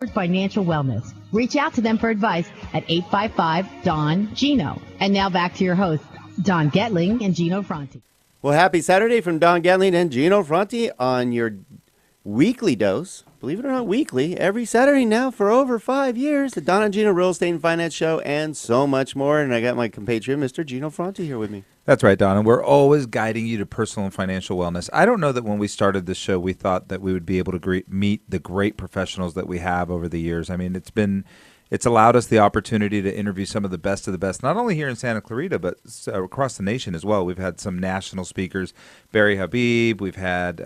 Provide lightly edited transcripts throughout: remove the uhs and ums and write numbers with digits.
Financial wellness. Reach out to them for advice at 855-DON-GINO. And now back to your hosts, Don Getling and Gino Fronti. Well, happy Saturday from Don Getling and Gino Fronti on your weekly dose. Believe it or not, weekly, every Saturday now for over 5 years. The Don and Gino Real Estate and Finance Show and so much more. And I got my compatriot, Mr. Gino Fronti, here with me. That's right, Don, and we're always guiding you to personal and financial wellness. I don't know that when we started this show, we thought that we would be able to meet the great professionals that we have over the years. I mean, it's allowed us the opportunity to interview some of the best, not only here in Santa Clarita, but across the nation as well. We've had some national speakers, Barry Habib. We've had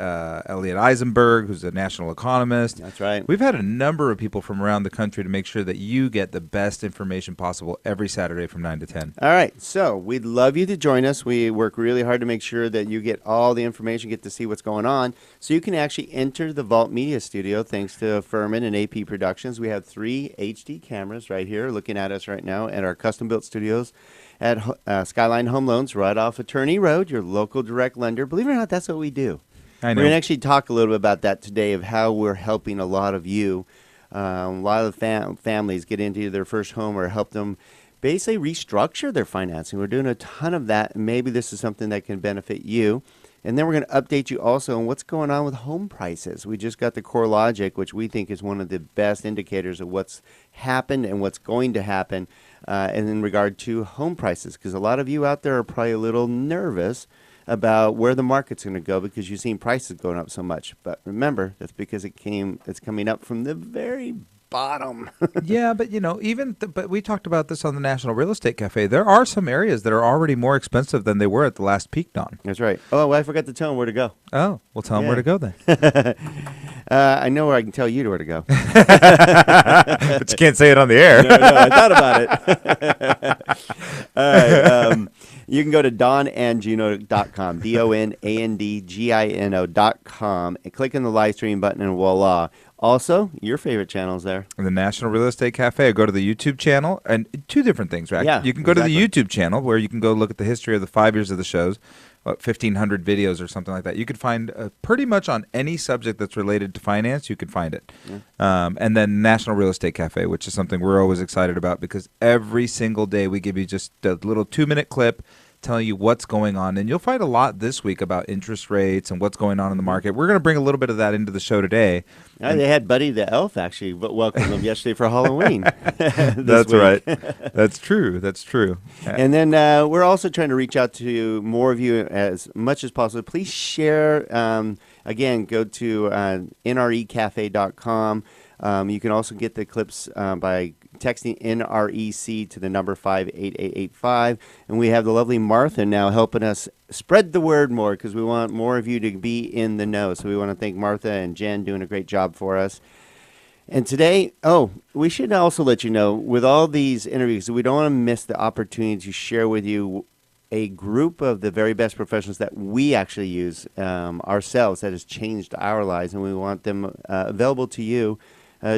Elliot Eisenberg, who's a national economist. That's right. We've had a number of people from around the country to make sure that you get the best information possible every Saturday from 9 to 10. All right. So we'd love you to join us. We work really hard to make sure that you get all the information, get to see what's going on, so you can actually enter the Vault Media Studio thanks to Furman and AP Productions. We have 3 HD cameras right here looking at us right now at our custom-built studios at Skyline Home Loans right off Attorney Road, your local direct lender. Believe it or not, that's what we do. I know. We're going to actually talk a little bit about that today, of how we're helping a lot of you, a lot of families get into their first home or help them basically restructure their financing. We're doing a ton of that, and maybe this is something that can benefit you. And then we're going to update you also on what's going on with home prices. We just got the CoreLogic, which we think is one of the best indicators of what's happened and what's going to happen and in regard to home prices, because a lot of you out there are probably a little nervous about where the market's going to go because you've seen prices going up so much. But remember, that's because it's coming up from the very bottom. Yeah, but but we talked about this on the National Real Estate Cafe. There are some areas that are already more expensive than they were at the last peak, Don. That's right. Oh, well, I forgot to tell them where to go. Oh, well, tell them where to go then. I know where I can tell you where to go. But you can't say it on the air. No, I thought about it. All right. You can go to donandgino.com, DONANDGINO.com, and click on the live stream button, and voila. Also, your favorite channels there. The National Real Estate Cafe. Go to the YouTube channel, and 2 different things, right? Yeah, you can go to the YouTube channel where you can go look at the history of the 5 years of the shows, 1,500 videos or something like that. You could find pretty much on any subject that's related to finance, you can find it. Yeah. And then National Real Estate Cafe, which is something we're always excited about because every single day we give you just a little 2-minute clip telling you what's going on. And you'll find a lot this week about interest rates and what's going on in the market. We're going to bring a little bit of that into the show today. They had Buddy the Elf actually welcome them yesterday for Halloween. That's right. That's true. That's true. And then we're also trying to reach out to more of you as much as possible. Please share. Again, go to nrecafe.com. You can also get the clips by texting NREC to the number 58885. And we have the lovely Martha now helping us spread the word more because we want more of you to be in the know. So we want to thank Martha and Jen doing a great job for us. And today, we should also let you know, with all these interviews, we don't want to miss the opportunity to share with you a group of the very best professionals that we actually use ourselves that has changed our lives, and we want them available to you.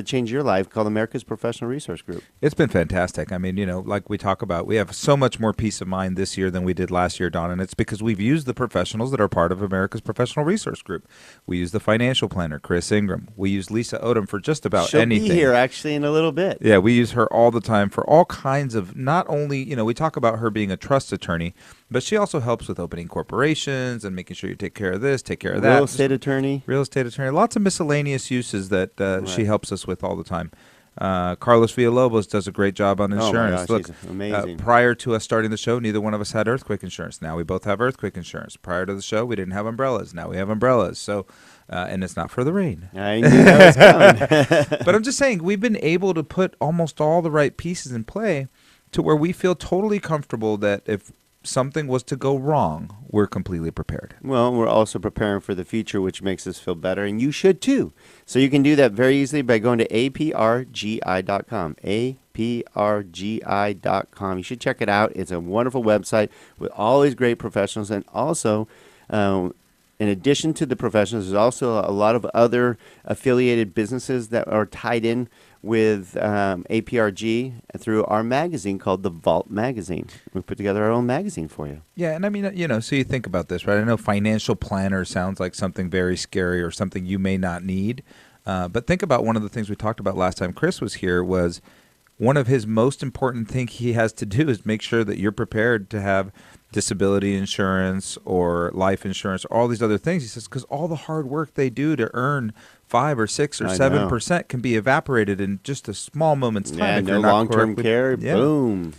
Change your life, called America's Professional Resource Group. It's been fantastic. I mean, like we talk about, we have so much more peace of mind this year than we did last year, Don, and it's because we've used the professionals that are part of America's Professional Resource Group. We use the financial planner, Chris Ingram. We use Lisa Odom for just about anything. She'll be here, actually, in a little bit. Yeah, we use her all the time for all kinds of, not only, we talk about her being a trust attorney, but she also helps with opening corporations and making sure you take care of this, take care of that. Real estate attorney. Lots of miscellaneous uses that she helps us with all the time. Carlos Villalobos does a great job on insurance. Oh my gosh, he's amazing. Prior to us starting the show, neither one of us had earthquake insurance. Now we both have earthquake insurance. Prior to the show, we didn't have umbrellas. Now we have umbrellas. So, and it's not for the rain. I knew that was coming. But I'm just saying, we've been able to put almost all the right pieces in play to where we feel totally comfortable that if something was to go wrong, we're completely prepared. Well, we're also preparing for the future, which makes us feel better, and you should too. So you can do that very easily by going to aprgi.com, aprgi.com. You should check it out. It's a wonderful website with all these great professionals, and also, in addition to the professionals, there's also a lot of other affiliated businesses that are tied in with APRG through our magazine called The Vault Magazine. We put together our own magazine for you. Yeah, and I mean, so you think about this, right? I know financial planner sounds like something very scary or something you may not need. But think about one of the things we talked about last time Chris was here was one of his most important things he has to do is make sure that you're prepared to have disability insurance or life insurance, all these other things. He says, because all the hard work they do to earn 5 or 6 or 7% can be evaporated in just a small moment's time. Yeah, if no you're not long-term care, Yeah. boom.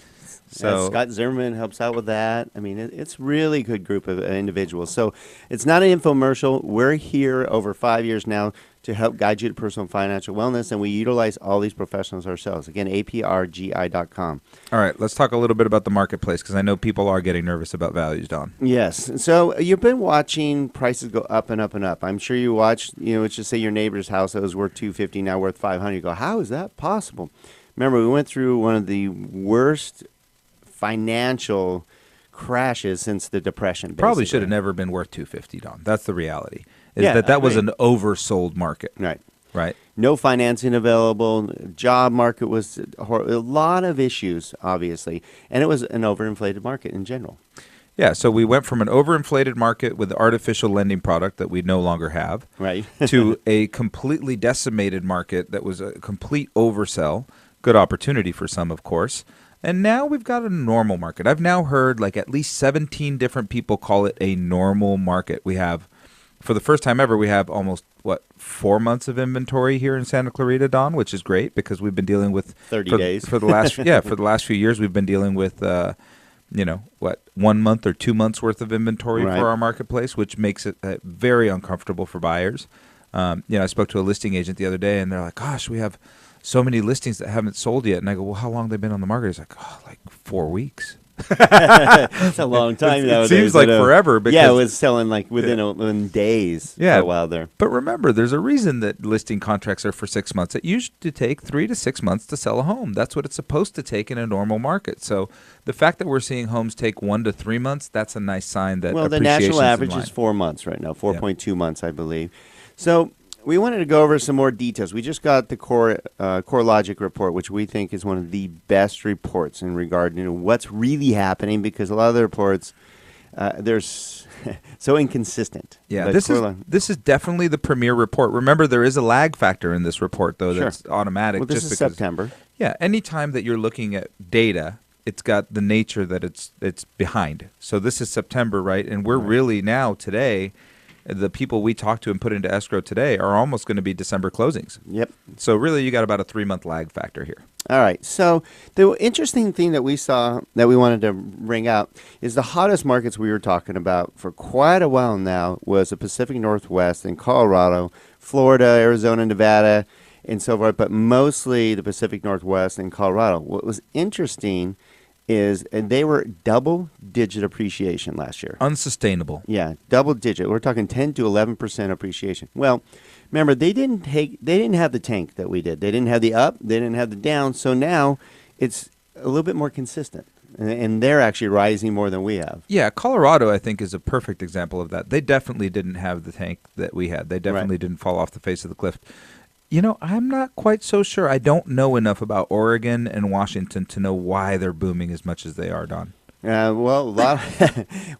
So Scott Zimmerman helps out with that. I mean, it's really good group of individuals. So it's not an infomercial. We're here over 5 years now to help guide you to personal and financial wellness, and we utilize all these professionals ourselves. Again, aprgi.com. all right, let's talk a little bit about the marketplace because I know people are getting nervous about values, Don. Yes. So you've been watching prices go up and up and up. I'm sure you watched, let's just say your neighbor's house that was worth $250, now worth $500. You go, how is that possible? Remember, we went through one of the worst financial crashes since the Depression. Probably basically. should have never been worth $250, Don. That's the reality. Yeah, that was agree. an oversold market. Right. Right. No financing available. Job market was a lot of issues, obviously, and it was an overinflated market in general. Yeah, so we went from an overinflated market with artificial lending product that we no longer have Right. to a completely decimated market that was a complete oversell. Good opportunity for some, of course. And now we've got a normal market. I've now heard like at least 17 different people call it a normal market. We have, for the first time ever, we have almost, 4 months of inventory here in Santa Clarita, Don, which is great because we've been dealing with 30 days. for the last for the last few years we've been dealing with 1 month or 2 months worth of inventory Right. for our marketplace, which makes it very uncomfortable for buyers. I spoke to a listing agent the other day, and they're like, "Gosh, we have so many listings that haven't sold yet." And I go, "Well, how long have they been on the market?" He's like, "Oh, like 4 weeks." It's a long time It nowadays. seems like forever. Yeah, it Because, was selling like within days Yeah. for a while there. but remember, there's a reason that listing contracts are for 6 months. It used to take 3 to 6 months to sell a home. That's what it's supposed to take in a normal market. So the fact that we're seeing homes take 1 to 3 months, that's a nice sign that Well, the appreciation's national in average line. is 4 months right now, 4.2 months, I believe. So we wanted to go over some more details. We just got the CoreLogic report, which we think is one of the best reports in regard to what's really happening, because a lot of the reports, they're so inconsistent. Yeah, But this is definitely the premier report. Remember, there is a lag factor in this report, though, Sure. that's automatic. Well, this just is because, September. Yeah, anytime that you're looking at data, it's got the nature that it's behind. So this is September, right? And we're really now today, the people we talked to and put into escrow today are almost going to be December closings. Yep. So really, you got about a 3-month lag factor here. All right. So the interesting thing that we saw that we wanted to bring out is the hottest markets we were talking about for quite a while now was the Pacific Northwest and Colorado, Florida, Arizona, Nevada, and so forth, but mostly the Pacific Northwest and Colorado. What was interesting is they were double-digit appreciation last year. Unsustainable. Yeah, double-digit. We're talking 10 to 11% appreciation. Well, remember, they didn't have the tank that we did. They didn't have the up. They didn't have the down. So now it's a little bit more consistent, and they're actually rising more than we have. Yeah, Colorado, I think, is a perfect example of that. They definitely didn't have the tank that we had. They definitely didn't fall off the face of the cliff. I'm not quite so sure. I don't know enough about Oregon and Washington to know why they're booming as much as they are, Don.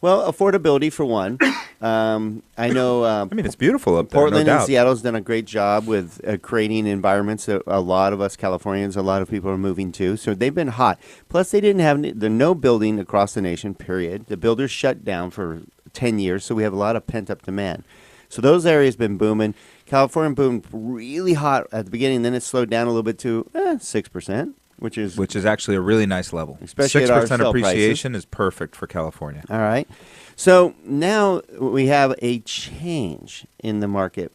Affordability for one. I know. It's beautiful up there, Portland no and doubt. Seattle's done a great job with creating environments that a lot of us Californians, a lot of people are moving to. So they've been hot. Plus, they didn't have no building across the nation, period. The builders shut down for 10 years, so we have a lot of pent-up demand. So those areas been booming. California boomed really hot at the beginning, then it slowed down a little bit to 6%, which is actually a really nice level. Especially at our 6% sell appreciation is perfect for California. all right. So now we have a change in the market.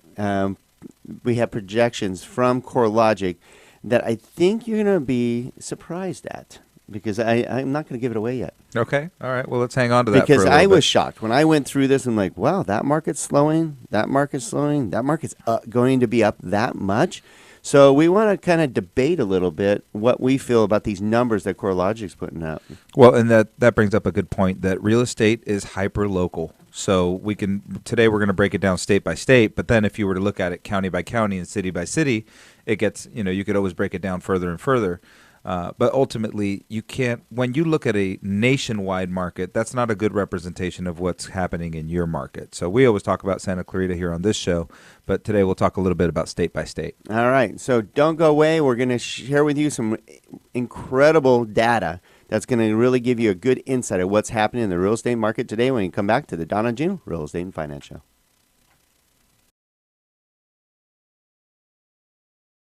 We have projections from CoreLogic that I think you're going to be surprised at, because I'm not going to give it away yet. Okay. All right. Well, let's hang on to that Because for a little I was bit. shocked when I went through this. I'm like, wow, that market's slowing. That market's slowing. That market's going to be up that much. So we want to kind of debate a little bit what we feel about these numbers that CoreLogic's putting out. Well, and that brings up a good point that real estate is hyper local. So today we're going to break it down state by state, but then if you were to look at it county by county and city by city, it gets, you could always break it down further and further. But ultimately, you can't. When you look at a nationwide market, that's not a good representation of what's happening in your market. So we always talk about Santa Clarita here on this show, but today we'll talk a little bit about state by state. All right. So don't go away. We're going to share with you some incredible data that's going to really give you a good insight of what's happening in the real estate market today when you come back to the Don and Gino Real Estate and Finance Show.